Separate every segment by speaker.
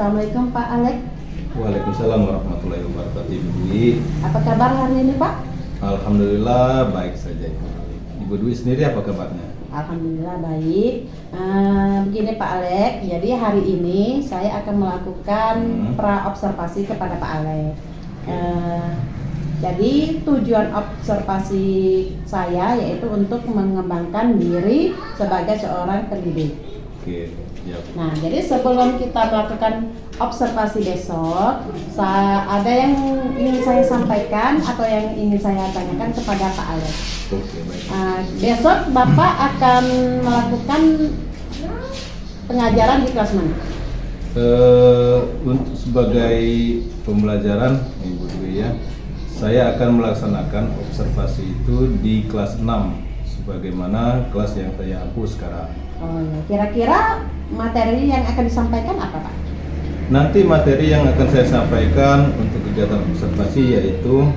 Speaker 1: Assalamualaikum Pak Alek.
Speaker 2: Waalaikumsalam warahmatullahi wabarakatuh, Ibu Dwi.
Speaker 1: Apa kabar hari ini Pak?
Speaker 2: Alhamdulillah baik saja, Ibu Dwi. Ibu Dwi sendiri apa kabarnya?
Speaker 1: Alhamdulillah baik. Begini Pak Alek, jadi hari ini saya akan melakukan pra-observasi kepada Pak Alek. Jadi tujuan observasi saya yaitu untuk mengembangkan diri sebagai seorang pendidik.
Speaker 2: Oke, siap.
Speaker 1: Nah, jadi sebelum kita melakukan observasi besok, ada yang ingin saya sampaikan atau yang ingin saya tanyakan kepada Pak Alek.
Speaker 2: Oke, baik.
Speaker 1: Besok Bapak akan melakukan pengajaran di kelas mana?
Speaker 2: Untuk sebagai pembelajaran, Ibu Dwi ya, saya akan melaksanakan observasi itu di kelas 6, sebagaimana kelas yang saya ampu sekarang.
Speaker 1: Oh ya, kira-kira materi yang akan disampaikan apa Pak?
Speaker 2: Nanti materi yang akan saya sampaikan untuk kegiatan observasi yaitu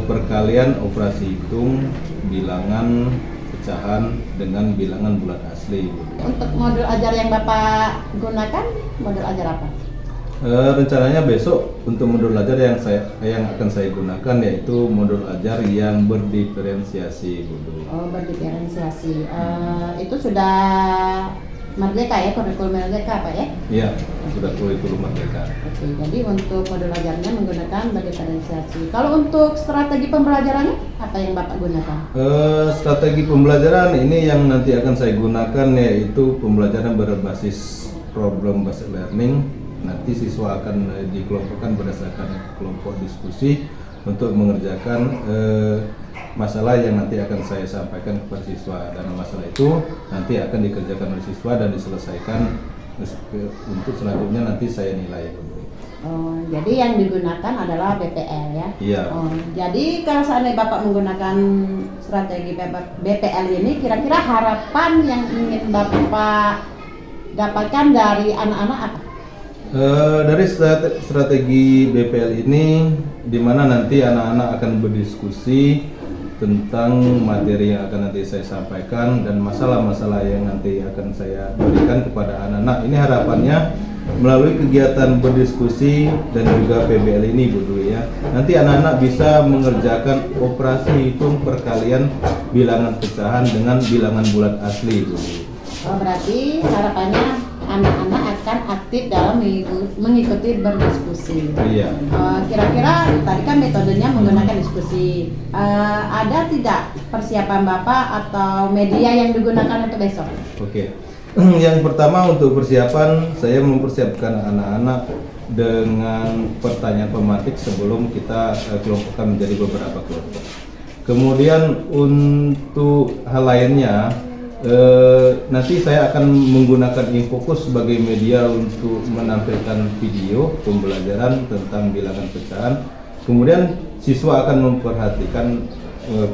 Speaker 2: perkalian operasi hitung bilangan pecahan dengan bilangan bulat asli.
Speaker 1: Untuk modul ajar yang Bapak gunakan, modul ajar apa?
Speaker 2: Rencananya besok untuk modul ajar yang akan saya gunakan yaitu modul ajar yang berdiferensiasi, Bu.
Speaker 1: Oh, berdiferensiasi. Itu sudah Merdeka ya, kurikulum Merdeka Pak ya?
Speaker 2: Iya, sudah kurikulum Merdeka.
Speaker 1: Oke, jadi untuk modul ajarnya menggunakan berdiferensiasi. Kalau untuk strategi pembelajarannya, apa yang Bapak gunakan?
Speaker 2: Strategi pembelajaran ini yang nanti akan saya gunakan yaitu pembelajaran berbasis problem based learning. Nanti siswa akan dikelompokkan berdasarkan kelompok diskusi untuk mengerjakan masalah yang nanti akan saya sampaikan kepada siswa, dan masalah itu nanti akan dikerjakan oleh siswa dan diselesaikan. Untuk selanjutnya nanti saya nilai.
Speaker 1: Oh, jadi yang digunakan adalah BPL ya?
Speaker 2: Iya.
Speaker 1: Oh, jadi kalau seandainya Bapak menggunakan strategi BPL ini, kira-kira harapan yang ingin Bapak dapatkan dari anak-anak apa?
Speaker 2: Dari strategi BPL ini, di mana nanti anak-anak akan berdiskusi tentang materi yang akan nanti saya sampaikan dan masalah-masalah yang nanti akan saya berikan kepada anak-anak. Ini harapannya melalui kegiatan berdiskusi dan juga PBL ini, Bu Dwi ya. Nanti anak-anak bisa mengerjakan operasi hitung perkalian bilangan pecahan dengan bilangan bulat asli, Bu Dwi.
Speaker 1: Oh, berarti harapannya anak-anak akan aktif dalam mengikuti berdiskusi.
Speaker 2: Iya.
Speaker 1: Kira-kira tadi kan metodenya menggunakan diskusi. Ada tidak persiapan Bapak atau media yang digunakan untuk besok?
Speaker 2: Oke. Yang pertama untuk persiapan, saya mempersiapkan anak-anak dengan pertanyaan pematik sebelum kita kelompokkan menjadi beberapa kelompok. Kemudian untuk hal lainnya, nanti saya akan menggunakan Infocus sebagai media untuk menampilkan video pembelajaran tentang bilangan pecahan. Kemudian siswa akan memperhatikan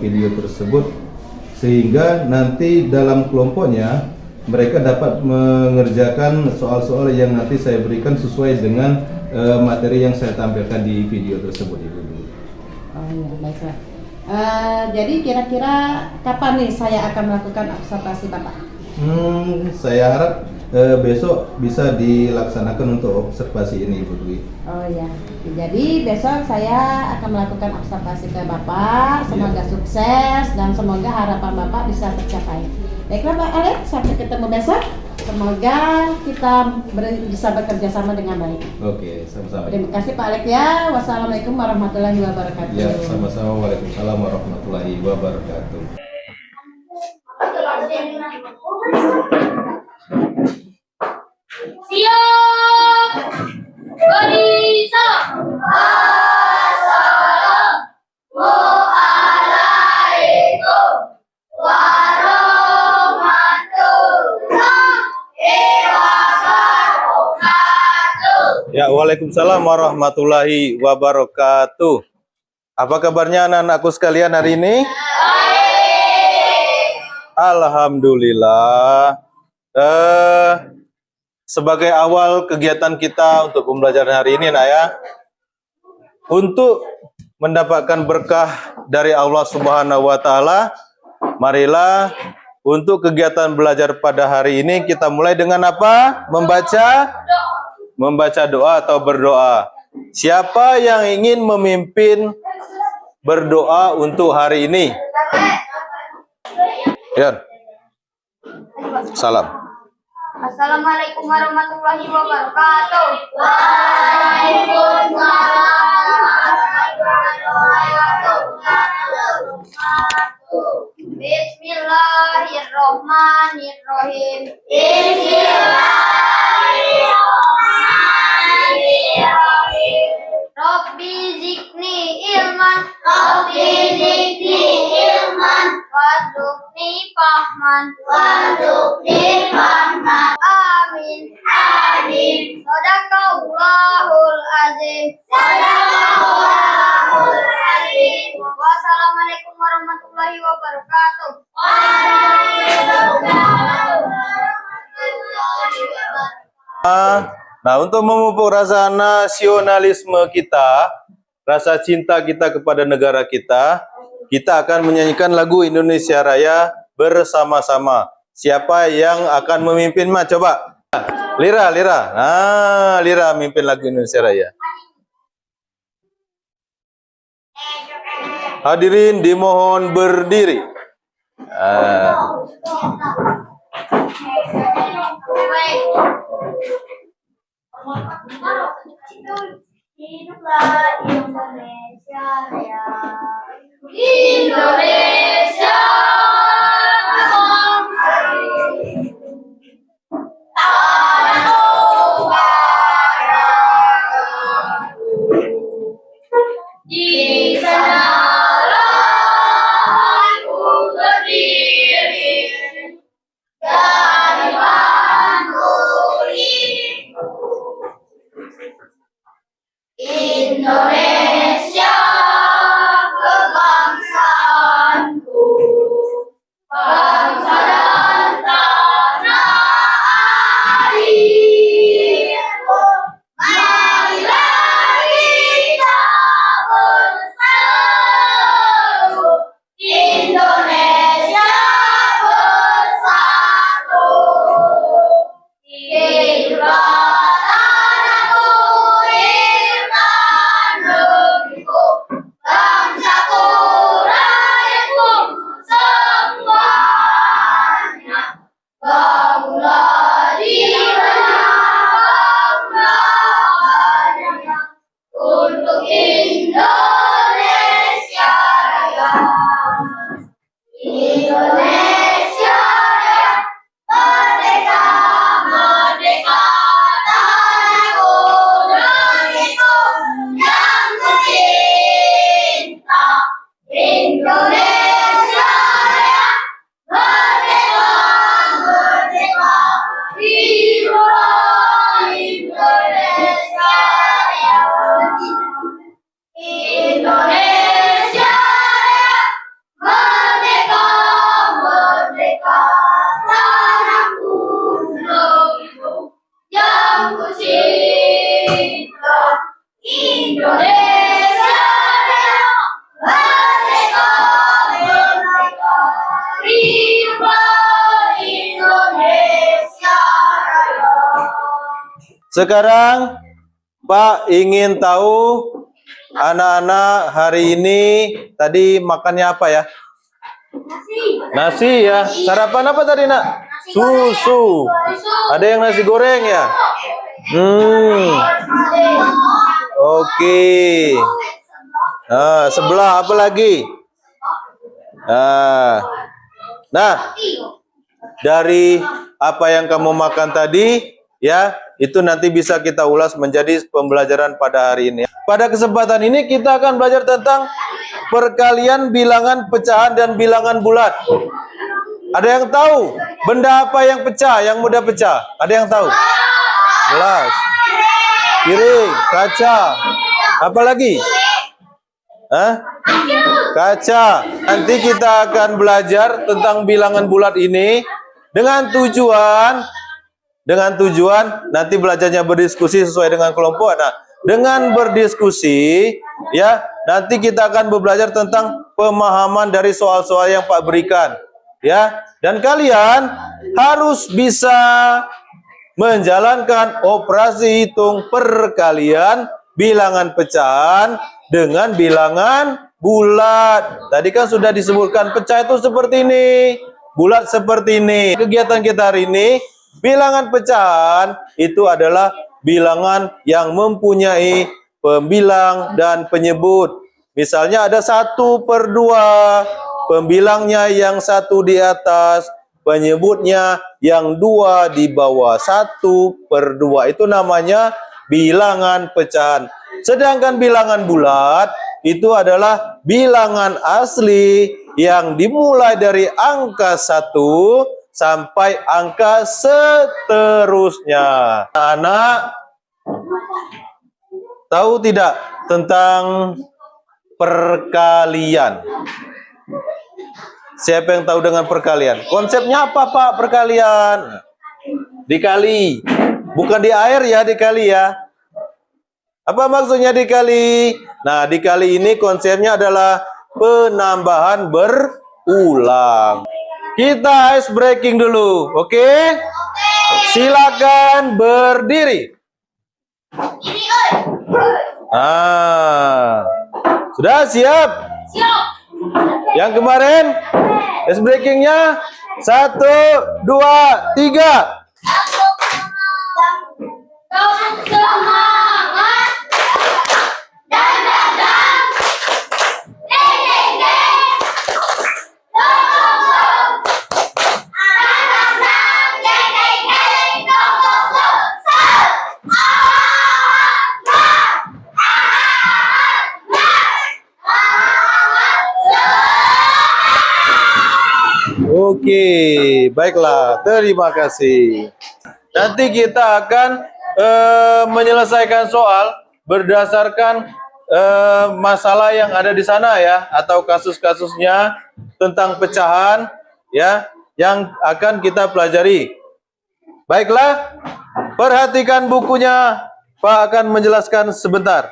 Speaker 2: video tersebut sehingga nanti dalam kelompoknya mereka dapat mengerjakan soal-soal yang nanti saya berikan sesuai dengan materi yang saya tampilkan di video tersebut, Ibu.
Speaker 1: Oh iya, baiklah. Jadi kira-kira kapan nih saya akan melakukan observasi Bapak?
Speaker 2: Saya harap besok bisa dilaksanakan untuk observasi ini, Ibu Dwi.
Speaker 1: Oh ya, jadi besok saya akan melakukan observasi ke Bapak. Semoga sukses dan semoga harapan Bapak bisa tercapai. Baiklah Pak Alek, sampai ketemu besok. Semoga kita bisa bekerja sama dengan baik.
Speaker 2: Oke, sama-sama.
Speaker 1: Terima kasih Pak Alek ya. Wassalamualaikum warahmatullahi wabarakatuh.
Speaker 2: Ya, sama-sama. Waalaikumsalam warahmatullahi wabarakatuh.
Speaker 3: Siap, barisan. Assalamualaikum warahmatullahi wabarakatuh.
Speaker 2: Ya, waalaikumsalam warahmatullahi wabarakatuh. Apa kabarnya anak-anakku sekalian hari ini? Alhamdulillah. Sebagai awal kegiatan kita untuk pembelajaran hari ini, nak ya, untuk mendapatkan berkah dari Allah Subhanahu wa Ta'ala, marilah untuk kegiatan belajar pada hari ini kita mulai dengan apa? membaca doa atau berdoa. Siapa yang ingin memimpin berdoa untuk hari ini? Ya. Salam.
Speaker 3: Assalamualaikum warahmatullahi wabarakatuh. Waalaikumsalam warahmatullahi wabarakatuh. Bismillahirrahmanirrahim. Bismillahirrahmanirrahim. Rabbi zidni ilman. Rabbi zidni ilman. Warzuqni fahman. Warzuqni fahman. Amin. Amin. Sadaqallahul azim. Sadaqallahul azim. Wassalamualaikum warahmatullahi wabarakatuh.
Speaker 2: Nah, untuk memupuk rasa nasionalisme kita, rasa cinta kita kepada negara kita, kita akan menyanyikan lagu Indonesia Raya bersama-sama. Siapa yang akan memimpin, Ma? Coba. Lira. Nah, Lira memimpin lagu Indonesia Raya. Hadirin dimohon berdiri.
Speaker 3: Hiduplah Indonesia Raya. Indonesia tanah di sanalah aku berdiri dan mandiri. Indonesia kebangsaanku, bangsa dan tanah airku. Marilah kita bersatu, Indonesia bersatu. Hiduplah tanahku, hiduplah negeriku, bangsaku, rakyatku semuanya. Bangunlah jiwanya, bangunlah untuk Indonesia Raya. Indonesia Raya, merdeka, merdeka, tanahku, negeriku yang kucinta. Indonesia Raya, merdeka, merdeka, hiduplah Indonesia Raya. Indonesia Raya, merdeka, merdeka, tanahku, negeriku yang kucinta. Indonesia Raya, merdeka, merdeka, hiduplah Indonesia Raya.
Speaker 2: Sekarang Pak ingin tahu anak-anak hari ini tadi makannya apa ya? Nasi ya. Sarapan apa tadi, Nak? Susu. Ada yang nasi goreng ya? Oke. Sebelah apa lagi? Nah, dari apa yang kamu makan tadi, ya, itu nanti bisa kita ulas menjadi pembelajaran pada hari ini. Pada kesempatan ini kita akan belajar tentang perkalian bilangan pecahan dan bilangan bulat. Ada yang tahu benda apa yang pecah, yang mudah pecah? Ada yang tahu? Gelas, piring, kaca, apa lagi? Kaca. Nanti kita akan belajar tentang bilangan bulat ini dengan tujuan nanti belajarnya berdiskusi sesuai dengan kelompok. Nah, dengan berdiskusi ya, nanti kita akan belajar tentang pemahaman dari soal-soal yang Pak berikan ya, dan kalian harus bisa menjalankan operasi hitung perkalian bilangan pecahan dengan bilangan bulat. Tadi kan sudah disebutkan pecah itu seperti ini, bulat seperti ini. Kegiatan kita hari ini, bilangan pecahan itu adalah bilangan yang mempunyai pembilang dan penyebut. Misalnya ada 1/2, pembilangnya yang 1 di atas, penyebutnya yang 2 di bawah. 1/2 itu namanya bilangan pecahan. Sedangkan bilangan bulat itu adalah bilangan asli yang dimulai dari angka 1 sampai angka seterusnya. Anak tahu tidak tentang perkalian? Siapa yang tahu dengan perkalian? Konsepnya apa, Pak, perkalian? Dikali. Bukan di air ya, dikali ya. Apa maksudnya dikali? Nah, dikali ini konsepnya adalah penambahan berulang. Kita ice breaking dulu, oke? Silakan berdiri. Ah, sudah siap?
Speaker 3: Siap.
Speaker 2: Yang kemarin ice breakingnya 1, 2, 3.
Speaker 3: Semangat dan dagang, deng deng deng, dong dong dong, dang dang dang, deng deng deng, dong dong dong,
Speaker 2: Oke, baiklah. Terima kasih. Nanti kita akan menyelesaikan soal berdasarkan masalah yang ada di sana ya, atau kasus-kasusnya tentang pecahan ya, yang akan kita pelajari. Baiklah, perhatikan bukunya. Pak akan menjelaskan sebentar.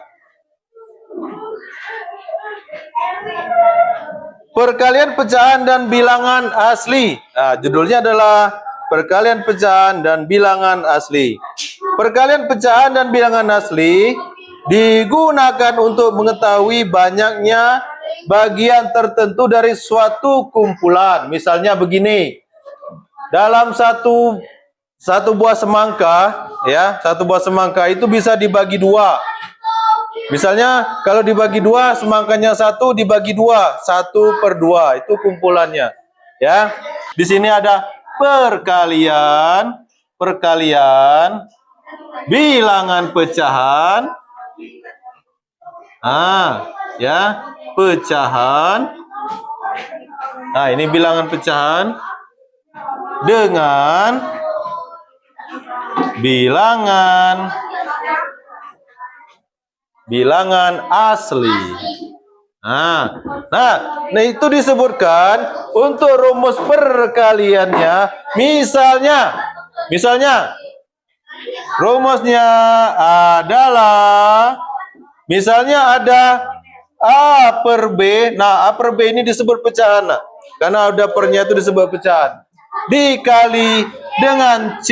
Speaker 2: Perkalian pecahan dan bilangan asli. Nah, judulnya adalah perkalian pecahan dan bilangan asli. Perkalian pecahan dan bilangan asli digunakan untuk mengetahui banyaknya bagian tertentu dari suatu kumpulan. Misalnya begini. Dalam satu buah semangka, ya, satu buah semangka itu bisa dibagi 2. Misalnya kalau dibagi 2, semangkanya 1 dibagi 2, 1/2 itu kumpulannya. Ya, di sini ada perkalian, bilangan pecahan, ya, pecahan. Nah, ini bilangan pecahan dengan bilangan asli. Nah, itu disebutkan untuk rumus perkaliannya. Misalnya, rumusnya adalah, misalnya ada A per B. Nah, A per B ini disebut pecahan, nah, karena ada pernya itu disebut pecahan. Dikali dengan C,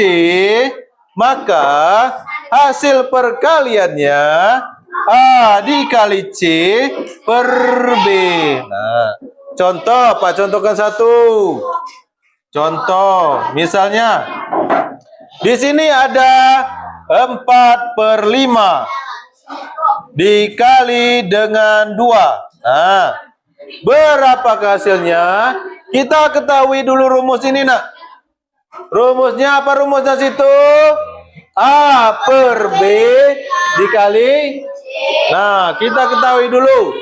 Speaker 2: maka hasil perkaliannya A dikali C per B. Nah, contoh, Pak contohkan satu. Contoh, misalnya di sini ada 4/5 dikali dengan 2. Nah, berapa hasilnya? Kita ketahui dulu rumus ini, nak. Rumusnya apa rumusnya situ? A per B dikali. Nah, kita ketahui dulu.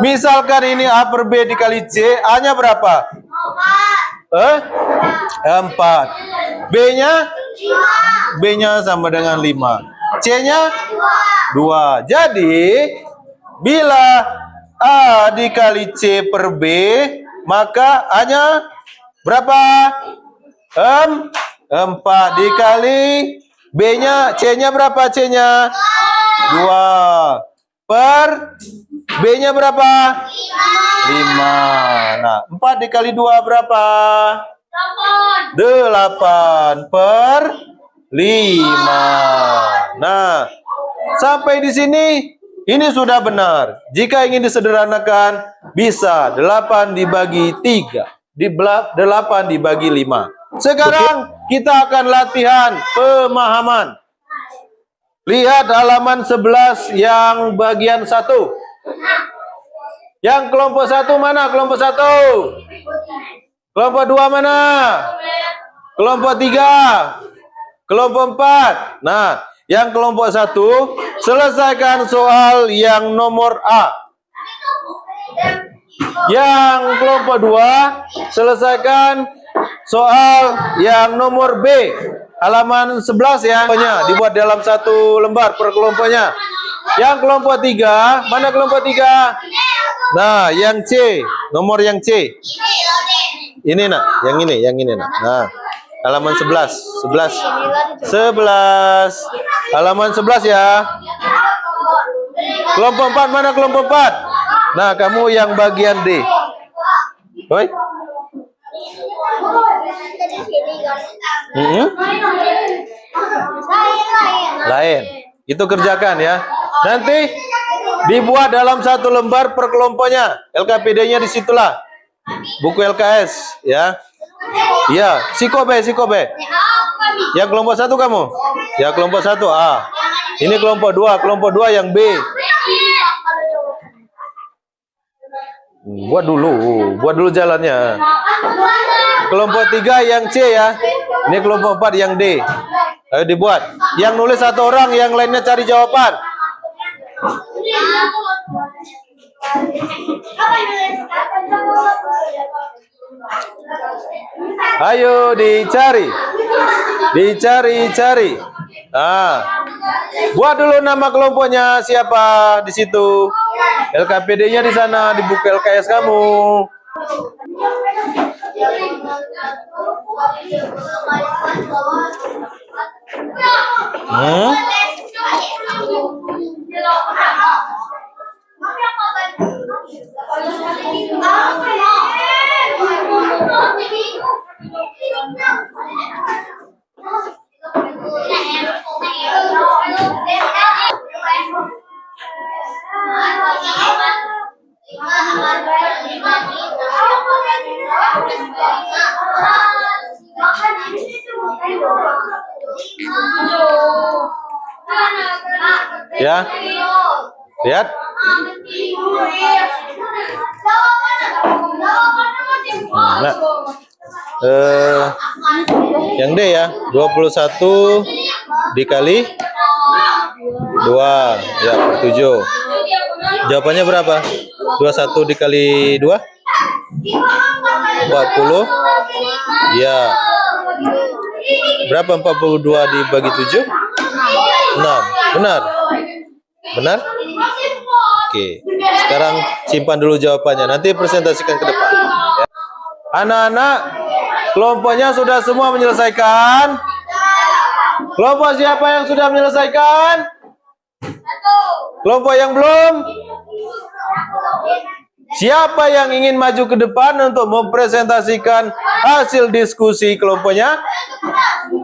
Speaker 2: Misalkan ini A per B dikali C, A-nya berapa? 4. B-nya sama dengan 5. C-nya 2. Jadi, bila A dikali C per B, maka A-nya berapa? 4 dikali B-nya, C-nya berapa C-nya? 2 per B-nya berapa? 5. Nah, 4 dikali 2 berapa? 8 per
Speaker 4: 5. Nah, sampai di sini ini sudah benar. Jika ingin disederhanakan, bisa 8 dibagi 3. 8 dibagi 5. Sekarang kita akan latihan pemahaman. Lihat halaman 11 yang bagian 1. Yang kelompok 1 mana? Kelompok 1. Kelompok 2 mana? Kelompok 3. Kelompok 4. Nah, yang kelompok 1, selesaikan soal yang nomor A. Yang kelompok 2, selesaikan soal yang nomor B. Halaman 11 ya. Dibuat dalam 1 lembar per kelompoknya. Yang kelompok 3, mana kelompok 3? Nah, yang C, nomor yang C. Ini nak, yang ini nak. Nah, halaman 11. Halaman 11 ya. Kelompok 4 mana kelompok 4? Nah, kamu yang bagian D. Oi. Lain. Itu kerjakan ya. Nanti dibuat dalam 1 lembar per kelompoknya. LKPD-nya disitulah. Buku LKS ya. Iya, Sikobe. Yang kelompok 1 kamu? Ya, kelompok 1 A. Ini kelompok 2, kelompok 2 yang B. Buat dulu jalannya. Kelompok 3 yang C ya. Ini kelompok 4 yang D. Ayo dibuat. Yang nulis 1 orang, yang lainnya cari jawaban. Ayo dicari. Nah, buat dulu nama kelompoknya siapa di situ. LKPD-nya di sana di buku LKS kamu. Ya, lihat. Nah, yang D ya, 21 dikali 2 ya, 7. Jawabannya berapa? 21 dikali 2 40 ya. Berapa 42 dibagi 7? 6. Benar? Oke. Sekarang simpan dulu jawabannya. Nanti presentasikan ke depan. Ya. Anak-anak, kelompoknya sudah semua menyelesaikan? Kelompok siapa yang sudah menyelesaikan? Kelompok yang belum? Siapa yang ingin maju ke depan untuk mempresentasikan hasil diskusi kelompoknya?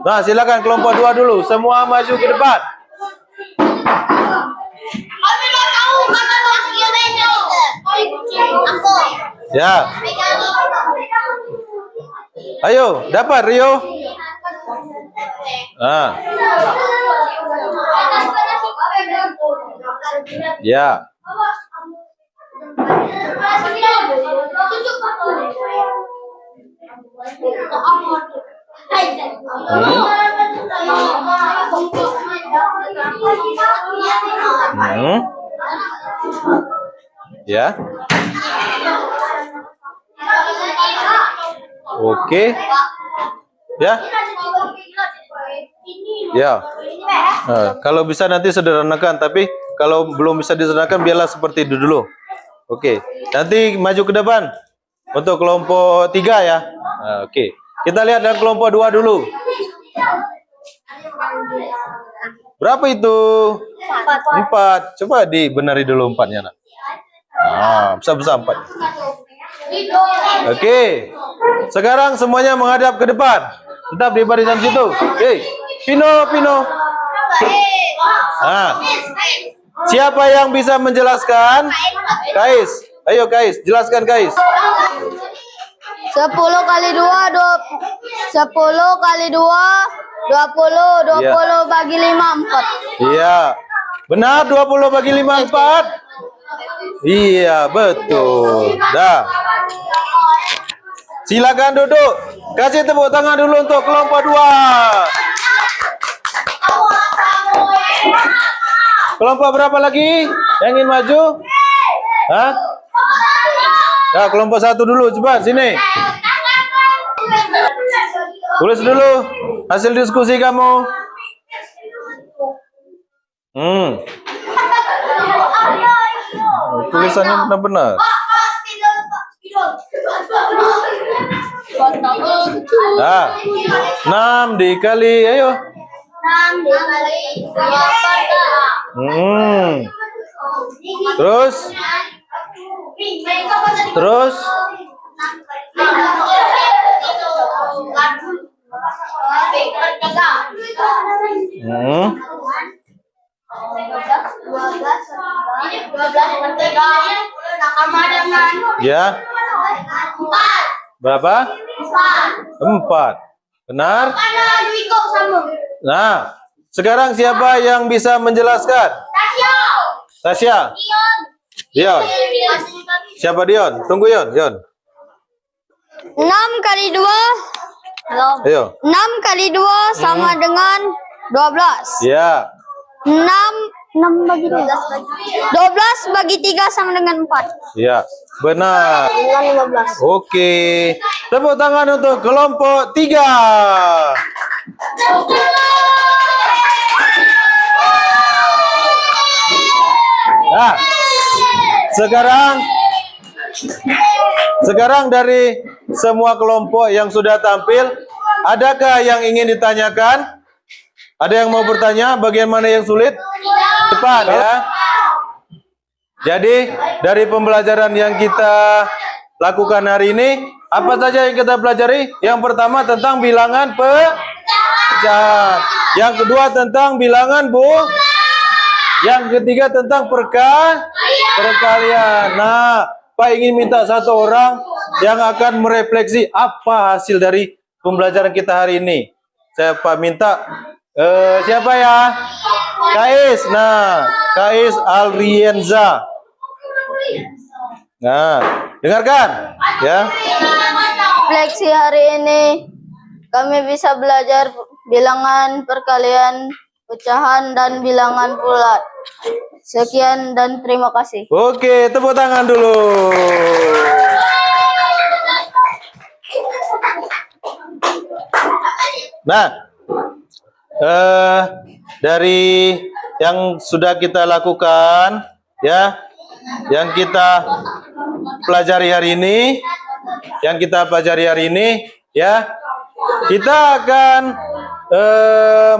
Speaker 4: Nah, silakan kelompok 2 dulu. Semua maju ke depan. Ya. Ayo, dapat Rio. Nah. Ya. Ya. Oke. Ya. Ya. Nah, kalau bisa nanti sederhanakan, tapi kalau belum bisa disederhanakan biarlah seperti itu dulu. Oke. Nanti maju ke depan untuk kelompok 3 ya. Nah, oke. Kita lihat yang kelompok 2 dulu. Berapa itu? 4. Coba dibenari dulu 4-nya. Nah, besar-besar 4. Oke. Sekarang semuanya menghadap ke depan. Tetap di barisan situ. Oke. Pino. Nah, siapa yang bisa menjelaskan? Kais. Ayo Kais, jelaskan Kais.
Speaker 3: 10 kali 2, 10 kali 2, 20. 20 bagi 5, 4.
Speaker 4: Iya. Benar 20 bagi 5 4. Iya, betul. Dah. Silakan duduk. Kasih tepuk tangan dulu untuk kelompok 2. Kelompok berapa lagi yang ingin maju? Hah? Ya, kelompok 1 dulu, coba sini. Tulis dulu hasil diskusi kamu. Tulisannya benar-benar. Nah, 6 dikali, ayo.
Speaker 3: 6 dikali 2
Speaker 4: Terus. Ya. Berapa? 4. Benar? Nah, sekarang siapa yang bisa menjelaskan? Tasya. Dion. Siapa Dion? Tunggu Yon.
Speaker 3: 6 kali 2.
Speaker 4: Ayo.
Speaker 3: 6 kali 2 sama dengan 12.
Speaker 4: Ya.
Speaker 3: 6 bagi 2. 12 bagi 3 sama dengan 4.
Speaker 4: Ya. Benar.
Speaker 3: Dengan 15.
Speaker 4: Oke. Tepuk tangan untuk kelompok 3. Nah, sekarang dari semua kelompok yang sudah tampil, adakah yang ingin ditanyakan? Ada yang mau bertanya? Bagian mana yang sulit? Depan ya. Jadi dari pembelajaran yang kita lakukan hari ini, apa saja yang kita pelajari? Yang pertama tentang bilangan pecahan. Yang kedua tentang bilangan Yang ketiga tentang perkalian. Nah, Pak ingin minta satu orang yang akan merefleksi apa hasil dari pembelajaran kita hari ini. Saya Pak minta siapa ya? Kais. Nah, Kais Alrienza. Nah, dengarkan ya.
Speaker 3: Refleksi hari ini kami bisa belajar bilangan perkalian, pecahan, dan bilangan bulat. Sekian dan terima kasih.
Speaker 4: Oke, tepuk tangan dulu. Nah, dari yang sudah kita lakukan, ya, yang kita pelajari hari ini, ya, kita akan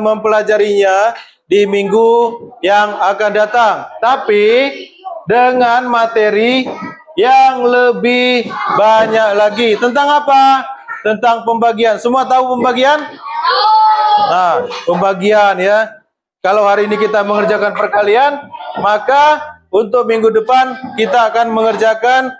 Speaker 4: mempelajarinya di minggu yang akan datang, tapi dengan materi yang lebih banyak lagi. Tentang apa? Tentang pembagian. Semua tahu pembagian? Nah, pembagian ya. Kalau hari ini kita mengerjakan perkalian, maka untuk minggu depan kita akan mengerjakan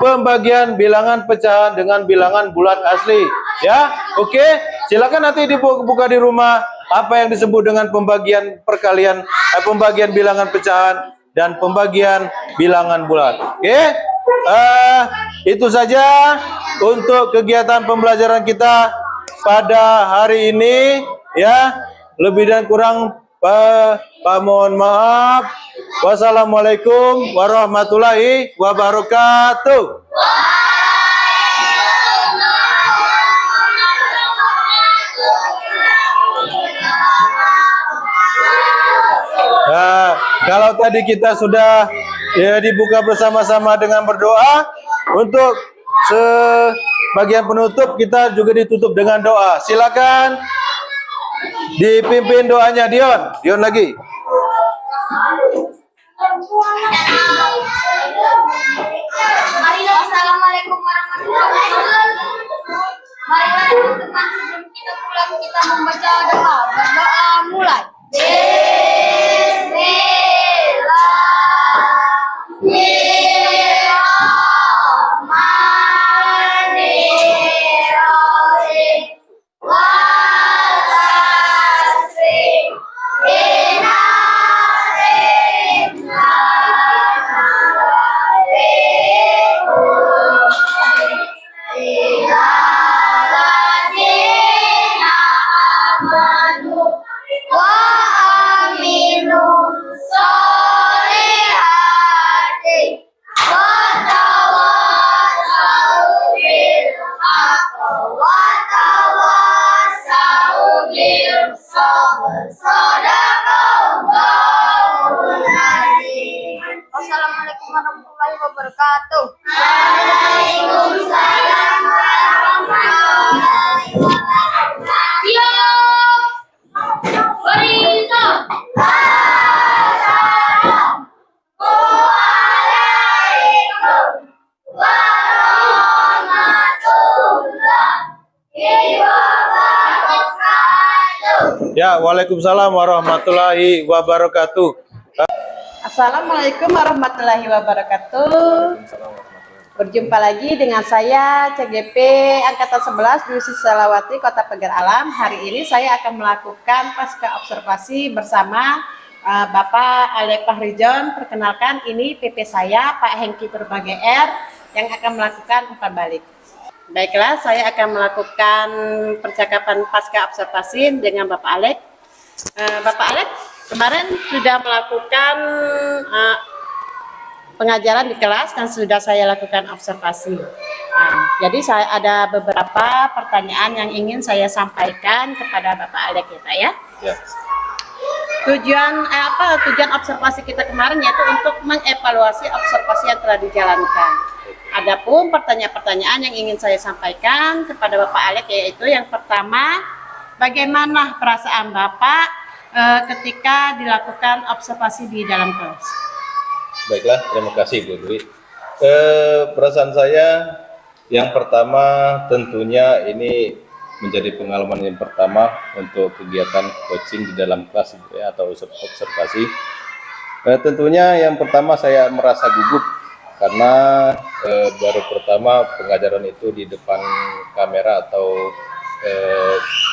Speaker 4: pembagian bilangan pecahan dengan bilangan bulat asli. Ya, oke. Silakan nanti dibuka di rumah apa yang disebut dengan pembagian perkalian, pembagian bilangan pecahan dan pembagian bilangan bulat. Oke. Itu saja untuk kegiatan pembelajaran kita pada hari ini. Ya, lebih dan kurang Pak mohon maaf. Wassalamualaikum warahmatullahi wabarakatuh. Nah, kalau tadi kita sudah ya dibuka bersama-sama dengan berdoa, untuk sebagian penutup kita juga ditutup dengan doa. Silakan dipimpin doanya Dion lagi.
Speaker 3: Assalamualaikum warahmatullahi wabarakatuh. Marilah teman-teman sebelum kita pulang kita membaca doa. Berdoa mulai. Wassalamualaikum warahmatullahi wabarakatuh. Waalaikumsalam warahmatullahi wabarakatuh. Siap. Barisan. Assalamualaikum warahmatullahi wabarakatuh.
Speaker 4: Ya, waalaikumsalam warahmatullahi wabarakatuh.
Speaker 1: Assalamualaikum warahmatullahi wabarakatuh. Berjumpa lagi dengan saya CGP Angkatan 11 Divisi Salawati Kota Pagar Alam. Hari ini saya akan melakukan pasca observasi bersama Bapak Alek Fahrijon. Perkenalkan, ini PP saya Pak Hengki Berbagai R yang akan melakukan umpan balik. Baiklah, saya akan melakukan percakapan pasca observasi dengan Bapak Alek. Bapak Alek kemarin sudah melakukan pengajaran di kelas dan sudah saya lakukan observasi. Jadi saya ada beberapa pertanyaan yang ingin saya sampaikan kepada Bapak Alek ya Pak ya.
Speaker 4: Ya.
Speaker 1: Tujuan observasi kita kemarin yaitu untuk mengevaluasi observasi yang telah dijalankan. Adapun pertanyaan-pertanyaan yang ingin saya sampaikan kepada Bapak Alek yaitu yang pertama, bagaimana perasaan Bapak ketika dilakukan observasi di dalam kelas?
Speaker 4: Baiklah, terima kasih Bu Dwi. Perasaan saya yang pertama tentunya ini menjadi pengalaman yang pertama untuk kegiatan coaching di dalam kelas ya, atau observasi. Tentunya yang pertama saya merasa gugup karena baru pertama pengajaran itu di depan kamera atau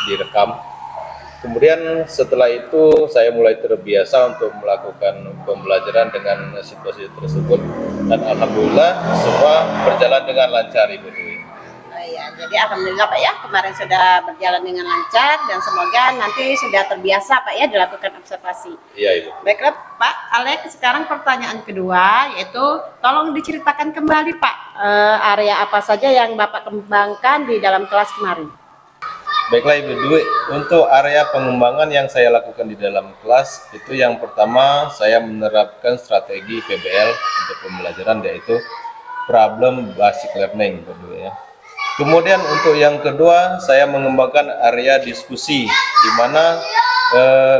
Speaker 4: direkam. Kemudian setelah itu saya mulai terbiasa untuk melakukan pembelajaran dengan situasi tersebut dan alhamdulillah semua berjalan dengan lancar Ibu Dwi.
Speaker 1: Oh iya, jadi alhamdulillah Pak ya, kemarin sudah berjalan dengan lancar dan semoga nanti sudah terbiasa Pak ya dilakukan observasi.
Speaker 4: Iya Ibu.
Speaker 1: Baiklah Pak Alek, sekarang pertanyaan kedua yaitu tolong diceritakan kembali Pak area apa saja yang Bapak kembangkan di dalam kelas kemarin.
Speaker 4: Baiklah Ibu Dwi, untuk area pengembangan yang saya lakukan di dalam kelas itu yang pertama saya menerapkan strategi PBL untuk pembelajaran yaitu Problem Basic Learning Ibu Dwi ya. Kemudian untuk yang kedua saya mengembangkan area diskusi di mana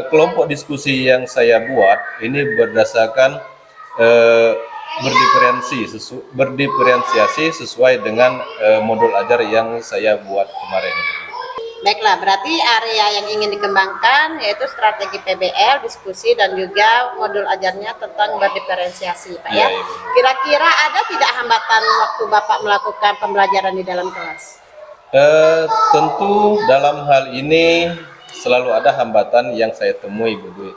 Speaker 4: kelompok diskusi yang saya buat ini berdasarkan berdiferensiasi sesuai dengan modul ajar yang saya buat kemarin.
Speaker 1: Baiklah, berarti area yang ingin dikembangkan yaitu strategi PBL, diskusi, dan juga modul ajarnya tentang berdiferensiasi, Pak ya. Kira-kira ada tidak hambatan waktu Bapak melakukan pembelajaran di dalam kelas?
Speaker 4: Tentu dalam hal ini selalu ada hambatan yang saya temui, Bu Dwi.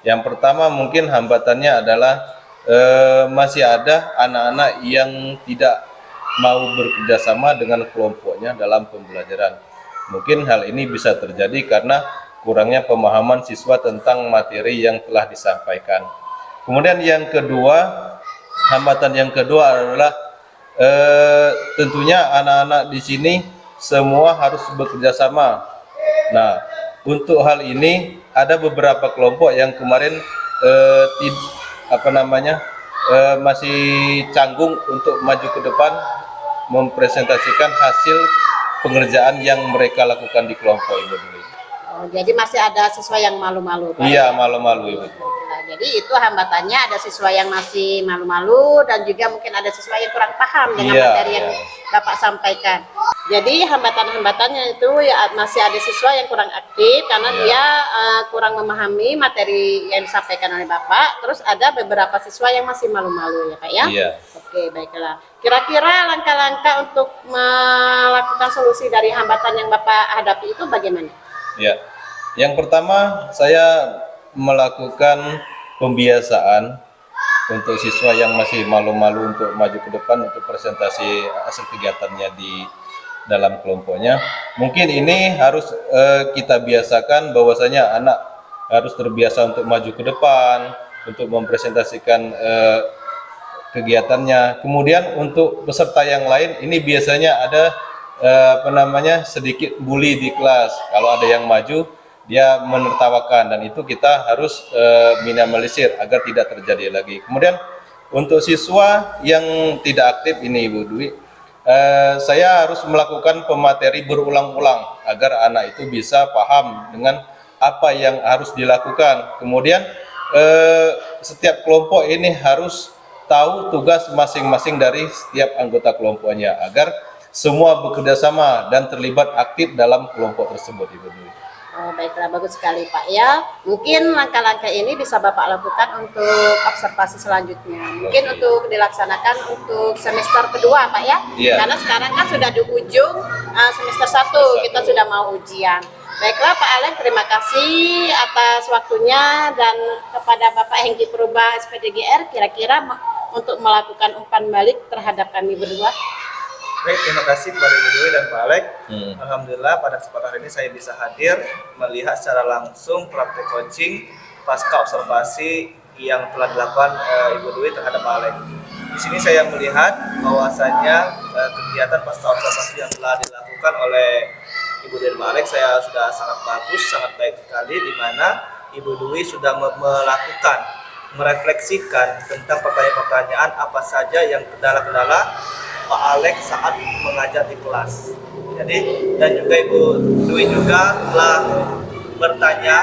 Speaker 4: Yang pertama mungkin hambatannya adalah masih ada anak-anak yang tidak mau bekerja sama dengan kelompoknya dalam pembelajaran. Mungkin hal ini bisa terjadi karena kurangnya pemahaman siswa tentang materi yang telah disampaikan. Kemudian yang kedua, hambatan yang kedua adalah tentunya anak-anak di sini semua harus bekerja sama. Nah, untuk hal ini ada beberapa kelompok yang kemarin masih canggung untuk maju ke depan mempresentasikan hasil pengerjaan yang mereka lakukan di kelompok Ibu Dwi.
Speaker 1: Oh, jadi masih ada siswa yang malu-malu, Pak?
Speaker 4: Iya, malu-malu Ibu.
Speaker 1: Jadi itu hambatannya, ada siswa yang masih malu-malu dan juga mungkin ada siswa yang kurang paham dengan
Speaker 4: Iya,
Speaker 1: materi yang Bapak sampaikan. Jadi hambatan-hambatannya itu ya masih ada siswa yang kurang aktif karena dia kurang memahami materi yang disampaikan oleh Bapak. Terus ada beberapa siswa yang masih malu-malu ya Pak ya.
Speaker 4: Iya.
Speaker 1: Oke, baiklah. Kira-kira langkah-langkah untuk melakukan solusi dari hambatan yang Bapak hadapi itu bagaimana?
Speaker 4: Ya, yang pertama saya melakukan pembiasaan untuk siswa yang masih malu-malu untuk maju ke depan untuk presentasi hasil kegiatannya di dalam kelompoknya. Mungkin ini harus kita biasakan bahwasanya anak harus terbiasa untuk maju ke depan, untuk mempresentasikan kegiatannya. Kemudian untuk peserta yang lain ini biasanya ada sedikit bully di kelas. Kalau ada yang maju dia menertawakan dan itu kita harus minimalisir agar tidak terjadi lagi. Kemudian untuk siswa yang tidak aktif ini Ibu Dwi, saya harus melakukan pemateri berulang-ulang agar anak itu bisa paham dengan apa yang harus dilakukan. Kemudian setiap kelompok ini harus tahu tugas masing-masing dari setiap anggota kelompoknya agar semua bekerja sama dan terlibat aktif dalam kelompok tersebut, Ibu Dwi.
Speaker 1: Oh, baiklah, bagus sekali Pak ya. Mungkin langkah-langkah ini bisa Bapak lakukan untuk observasi selanjutnya. Mungkin untuk dilaksanakan untuk semester kedua Pak ya.
Speaker 4: Iya.
Speaker 1: Karena sekarang kan sudah di ujung semester 1, kita sudah mau ujian. Baiklah Pak Alex, terima kasih atas waktunya dan kepada Bapak Hengki Purba SPDGR kira-kira untuk melakukan umpan balik terhadap kami berdua.
Speaker 5: Baik, terima kasih kepada Ibu Dwi dan Pak Alex. Alhamdulillah pada kesempatan hari ini saya bisa hadir melihat secara langsung praktek coaching pasca observasi yang telah dilakukan Ibu Dwi terhadap Pak Alex. Di sini saya melihat bahwasanya kegiatan pasca observasi yang telah dilakukan oleh Ibu Dwi dan Pak Alex saya sudah sangat bagus, sangat baik sekali, di mana Ibu Dwi sudah merefleksikan tentang pertanyaan-pertanyaan apa saja yang kendala-kendala Pak Alex saat mengajar di kelas. Jadi dan juga Ibu Dwi juga telah bertanya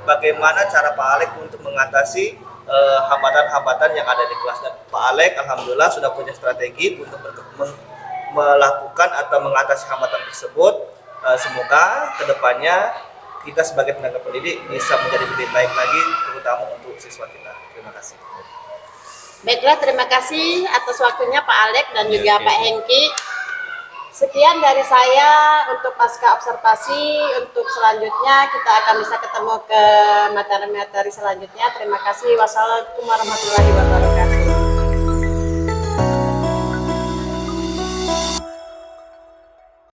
Speaker 5: bagaimana cara Pak Alex untuk mengatasi hambatan-hambatan yang ada di kelas, dan Pak Alex alhamdulillah sudah punya strategi untuk melakukan atau mengatasi hambatan tersebut. Semoga kedepannya kita sebagai tenaga pendidik bisa menjadi lebih baik lagi, terutama untuk siswa kita. Terima kasih.
Speaker 1: Baiklah, terima kasih atas waktunya Pak Alex dan juga Pak Hengki. Sekian dari saya untuk pasca observasi. Untuk selanjutnya kita akan bisa ketemu ke materi-materi selanjutnya. Terima kasih. Wassalamualaikum warahmatullahi wabarakatuh.